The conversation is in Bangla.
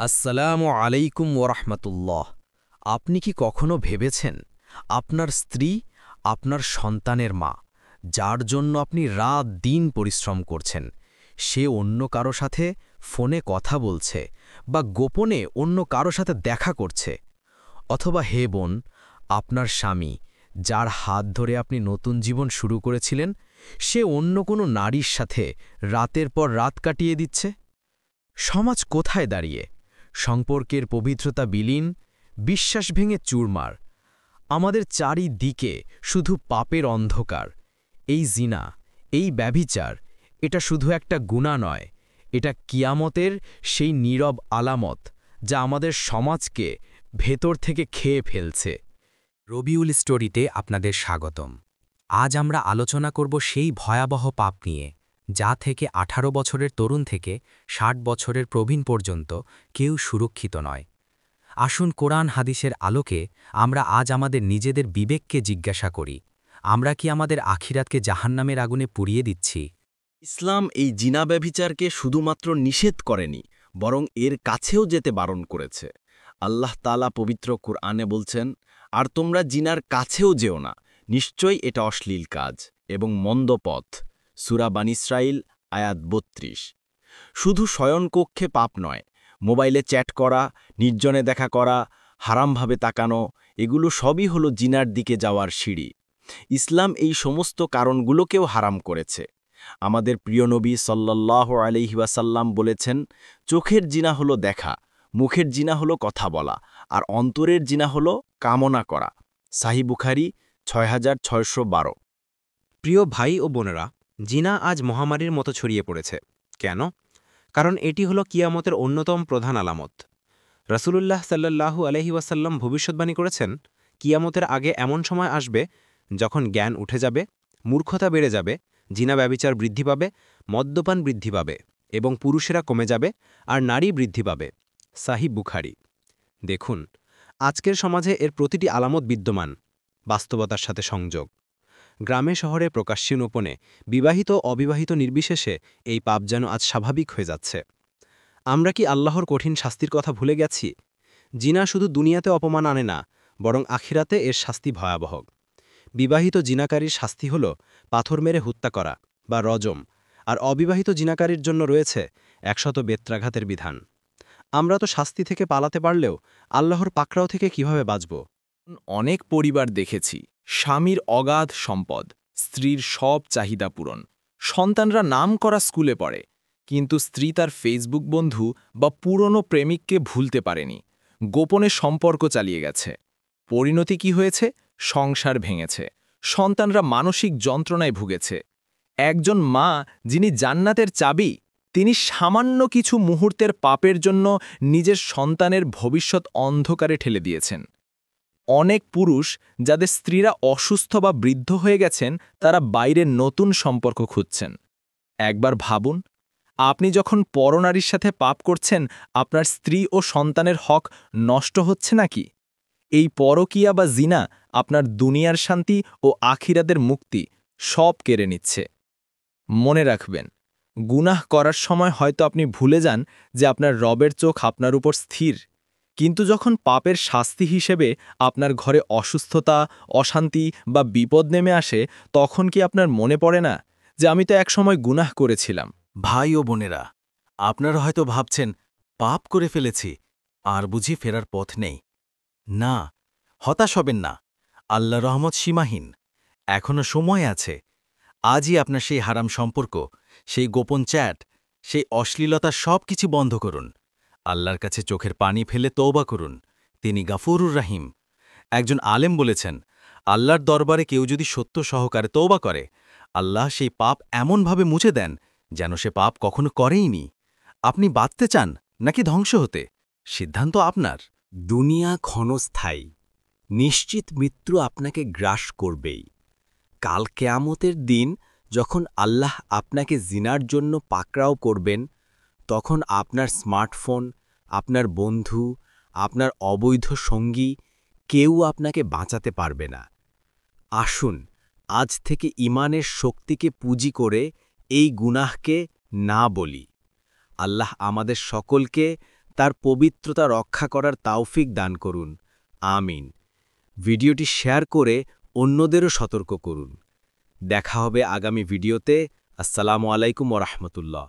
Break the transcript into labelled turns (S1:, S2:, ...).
S1: আসসালামু আলাইকুম ওরহমতুল্লাহ। আপনি কি কখনো ভেবেছেন আপনার স্ত্রী আপনার সন্তানের মা, যার জন্য আপনি রাত দিন পরিশ্রম করছেন, সে অন্য কারো সাথে ফোনে কথা বলছে বা গোপনে অন্য কারো সাথে দেখা করছে? অথবা হে বোন, আপনার স্বামী, যার হাত ধরে আপনি নতুন জীবন শুরু করেছিলেন, সে অন্য কোনো নারীর সাথে রাতের পর রাত কাটিয়ে দিচ্ছে? সমাজ কোথায় দাঁড়িয়ে? সম্পর্কের পবিত্রতা বিলীন, বিশ্বাস ভেঙে চুরমার। আমাদের চারিদিকে শুধু পাপের অন্ধকার। এই জিনা, এই ব্যভিচার, এটা শুধু একটা গুনাহ নয়, এটা কিয়ামতের সেই নীরব আলামত, যা আমাদের সমাজকে ভেতর থেকে খেয়ে ফেলছে।
S2: রবিউল স্টোরিতে আপনাদের স্বাগতম। আজ আমরা আলোচনা করব সেই ভয়াবহ পাপ নিয়ে, যা থেকে ১৮ বছরের তরুণ থেকে ৬০ বছরের প্রবীণ পর্যন্ত কেউ সুরক্ষিত নয়। আসুন কোরআন হাদিসের আলোকে আমরা আজ আমাদের নিজেদের বিবেককে জিজ্ঞাসা করি, আমরা কি আমাদের আখিরাতকে জাহান্নামের আগুনে পুড়িয়ে দিচ্ছি?
S3: ইসলাম এই জিনা ব্যভিচারকে শুধুমাত্র নিষেধ করেনি, বরং এর কাছেও যেতে বারণ করেছে। আল্লাহ তাআলা পবিত্র কুরআনে বলছেন, আর তোমরা জিনার কাছেও যেও না, নিশ্চয়ই এটা অশ্লীল কাজ এবং মন্দ পথ। সূরা বানী ইসরাঈল আয়াত ৩২। শুধু শয়নকক্ষে পাপ নয়, মোবাইলে চ্যাট করা, নির্জনে দেখা করা, হারামভাবে তাকানো, এগুলো সবই হলো জিনার দিকে যাওয়ার সিঁড়ি। ইসলাম এই সমস্ত কারণগুলোকেও হারাম করেছে। আমাদের প্রিয় নবী সাল্লাল্লাহু আলাইহি ওয়াসাল্লাম বলেছেন, চোখের জিনা হলো দেখা, মুখের জিনা হলো কথা বলা, আর অন্তরের জিনা হলো কামনা করা। সাহিহ বুখারী ৬৬১২।
S4: প্রিয় ভাই ও বোনেরা, জিনা আজ মহামারীর মতো ছড়িয়ে পড়েছে। কেন? কারণ এটি হলো কিয়ামতের অন্যতম প্রধান আলামত। রাসূলুল্লাহ সাল্লাল্লাহু আলাইহি ওয়াসাল্লাম ভবিষ্যদ্বাণী করেছেন, কিয়ামতের আগে এমন সময় আসবে যখন জ্ঞান উঠে যাবে, মূর্খতা বেড়ে যাবে, জিনা ব্যভিচার বৃদ্ধি পাবে, মদ্যপান বৃদ্ধি পাবে এবং পুরুষেরা কমে যাবে আর নারী বৃদ্ধি পাবে। সাহিহ বুখারী। দেখুন, আজকের সমাজে এর প্রতিটি আলামত বিদ্যমান, বাস্তবতার সাথে সংযোগ। গ্রামে শহরে প্রকাশ্যে গোপনে, বিবাহিত অবিবাহিত নির্বিশেষে এই পাপ যেন আজ স্বাভাবিক হয়ে যাচ্ছে। আমরা কি আল্লাহর কঠিন শাস্তির কথা ভুলে গেছি? জিনা শুধু দুনিয়াতে অপমান আনে না, বরং আখিরাতে এর শাস্তি ভয়াবহ। বিবাহিত জিনাকারীর শাস্তি হল পাথর মেরে হত্যা করা বা রজম, আর অবিবাহিত জিনাকারীর জন্য রয়েছে ১০০ বেত্রাঘাতের বিধান। আমরা তো শাস্তি থেকে পালাতে পারলেও আল্লাহর পাকড়াও থেকে কিভাবে বাঁচব?
S5: অনেক পরিবার দেখেছি, স্বামীর অগাধ সম্পদ, স্ত্রীর সব চাহিদা পূরণ, সন্তানরা নামকরা স্কুলে পড়ে, কিন্তু স্ত্রী তার ফেসবুক বন্ধু বা পুরনো প্রেমিককে ভুলতে পারেনি, গোপনে সম্পর্ক চালিয়ে গেছে। পরিণতি কি হয়েছে? সংসার ভেঙেছে, সন্তানরা মানসিক যন্ত্রণায় ভুগেছে। একজন মা, যিনি জান্নাতের চাবি, তিনি সামান্য কিছু মুহূর্তের পাপের জন্য নিজের সন্তানের ভবিষ্যৎ অন্ধকারে ঠেলে দিয়েছেন। অনেক পুরুষ, যাদের স্ত্রীরা অসুস্থ বা বৃদ্ধ হয়ে গেছেন, তারা বাইরে নতুন সম্পর্ক খুঁজছেন। একবার ভাবুন, আপনি যখন পরনারীর সাথে পাপ করছেন, আপনার স্ত্রী ও সন্তানের হক নষ্ট হচ্ছে নাকি? এই পরকীয়া বা জিনা আপনার দুনিয়ার শান্তি ও আখিরাতের মুক্তি সব কেড়ে নিচ্ছে। মনে রাখবেন, গুনাহ করার সময় হয়তো আপনি ভুলে যান যে আপনার রবের চোখ আপনার উপর স্থির, কিন্তু যখন পাপের শাস্তি হিসেবে আপনার ঘরে অসুস্থতা, অশান্তি বা বিপদ নেমে আসে, তখন কি আপনার মনে পড়ে না যে আমি তো একসময় গুনাহ করেছিলাম?
S3: ভাই ও বোনেরা, আপনারা হয়তো ভাবছেন, পাপ করে ফেলেছি, আর বুঝি ফেরার পথ নেই। না, হতাশ হবেন না। আল্লাহর রহমত সীমাহীন, এখনো সময় আছে। আজই আপনার সেই হারাম সম্পর্ক, সেই গোপন চ্যাট, সেই অশ্লীলতা সব কিছু বন্ধ করুন। আল্লাহর কাছে চোখের পানি ফেলে তওবা করুন, তিনি গাফুরুর রাহিম। একজন আলেম বলেছেন, আল্লাহর দরবারে কেউ যদি সত্য সহকারে তওবা করে, আল্লাহ সেই পাপ এমনভাবে মুছে দেন যেন সে পাপ কখনো করেইনি। আপনি বাঁচতে চান নাকি ধ্বংস হতে? সিদ্ধান্ত আপনার।
S6: দুনিয়া ক্ষণস্থায়ী, নিশ্চিত মৃত্যু আপনাকে গ্রাস করবেই। কাল কেয়ামতের দিন যখন আল্লাহ আপনাকে জিনার জন্য পাকড়াও করবেন, তখন আপনার স্মার্টফোন, আপনার বন্ধু, আপনার অবৈধ সঙ্গী কেউ আপনাকে বাঁচাতে পারবে না। আসুন আজ থেকে ঈমানের শক্তিকে পুঁজি করে এই গুনাহকে না বলি। আল্লাহ আমাদের সকলকে তার পবিত্রতা রক্ষা করার তাওফিক দান করুন আমিন ভিডিওটি শেয়ার করে অন্যদেরও সতর্ক করুন দেখা হবে আগামী ভিডিওতে আসসালামু আলাইকুম ওয়া রাহমাতুল্লাহ